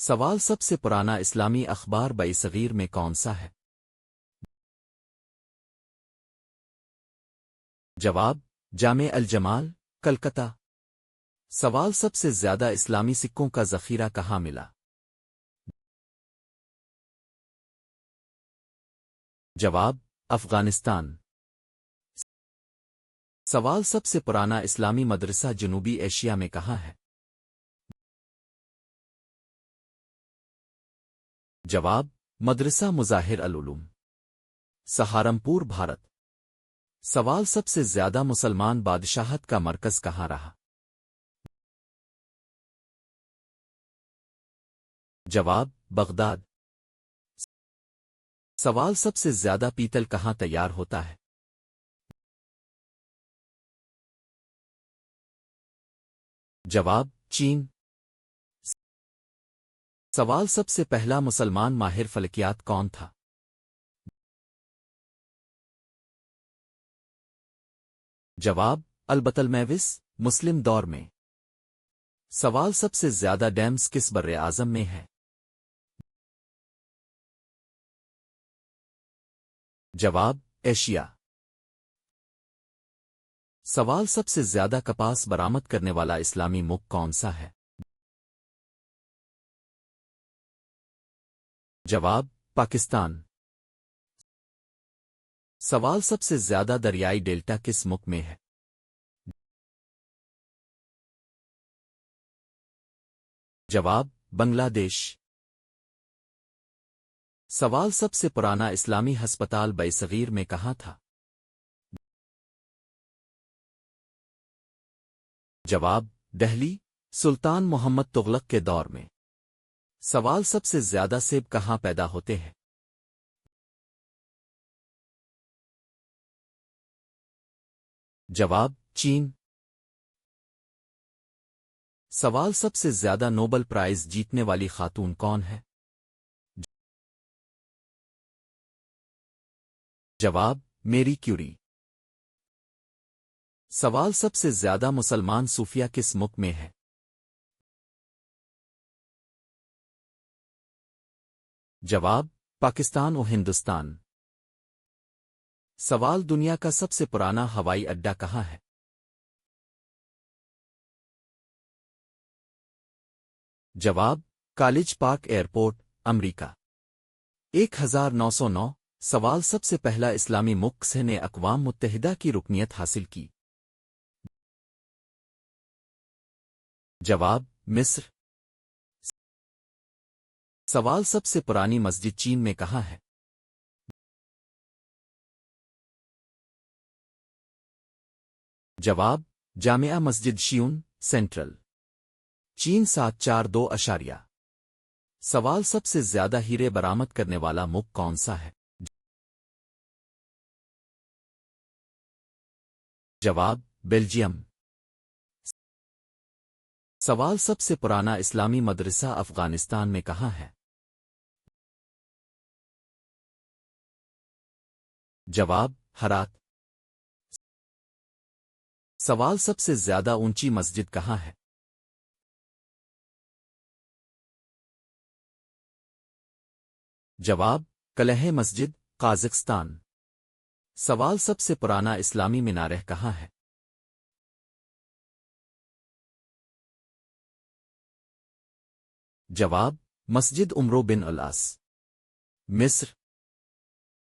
سوال سب سے پرانا اسلامی اخبار صغیر میں کون سا ہے؟ جواب: جامع الجمال، کلکتہ۔ سوال سب سے زیادہ اسلامی سکوں کا ذخیرہ کہاں ملا؟ جواب: افغانستان۔ سوال سب سے پرانا اسلامی مدرسہ جنوبی ایشیا میں کہاں ہے؟ جواب: مدرسہ مظاہر العلوم، سہارنپور، بھارت۔ سوال سب سے زیادہ مسلمان بادشاہت کا مرکز کہاں رہا؟ جواب: بغداد۔ سوال سب سے زیادہ پیتل کہاں تیار ہوتا ہے؟ جواب: چین۔ سوال سب سے پہلا مسلمان ماہر فلکیات کون تھا؟ جواب: البطلمیوس، مسلم دور میں۔ سوال سب سے زیادہ ڈیمز کس بر اعظم میں ہے؟ جواب: ایشیا۔ سوال سب سے زیادہ کپاس برآمد کرنے والا اسلامی ملک کون سا ہے؟ جواب: پاکستان۔ سوال سب سے زیادہ دریائی ڈیلٹا کس ملک میں ہے؟ جواب: بنگلہ دیش۔ سوال سب سے پرانا اسلامی ہسپتال صغیر میں کہاں تھا؟ جواب: دہلی، سلطان محمد تغلق کے دور میں۔ سوال سب سے زیادہ سیب کہاں پیدا ہوتے ہیں؟ جواب: چین۔ سوال سب سے زیادہ نوبل پرائز جیتنے والی خاتون کون ہے؟ جواب: میری کیوری۔ سوال سب سے زیادہ مسلمان صوفیہ کس ملک میں ہے؟ جواب: پاکستان و ہندوستان۔ سوال دنیا کا سب سے پرانا ہوائی اڈہ کہاں ہے؟ جواب: کالج پارک ایئرپورٹ، امریکہ۔ 1909۔ سوال سب سے پہلا اسلامی ملک نے اقوام متحدہ کی رکنیت حاصل کی؟ جواب: مصر۔ سوال سب سے پرانی مسجد چین میں کہاں ہے؟ جواب: جامعہ مسجد شیون، سینٹرل، چین 742۔ سوال سب سے زیادہ ہیرے برآمد کرنے والا ملک کون سا ہے؟ جواب: بیلجیم۔ سوال سب سے پرانا اسلامی مدرسہ افغانستان میں کہاں ہے؟ جواب: ہرات۔ سوال سب سے زیادہ اونچی مسجد کہاں ہے؟ جواب: کلہ مسجد، قازقستان۔ سوال سب سے پرانا اسلامی مینارہ کہاں ہے؟ جواب: مسجد عمرو بن العاص، مصر۔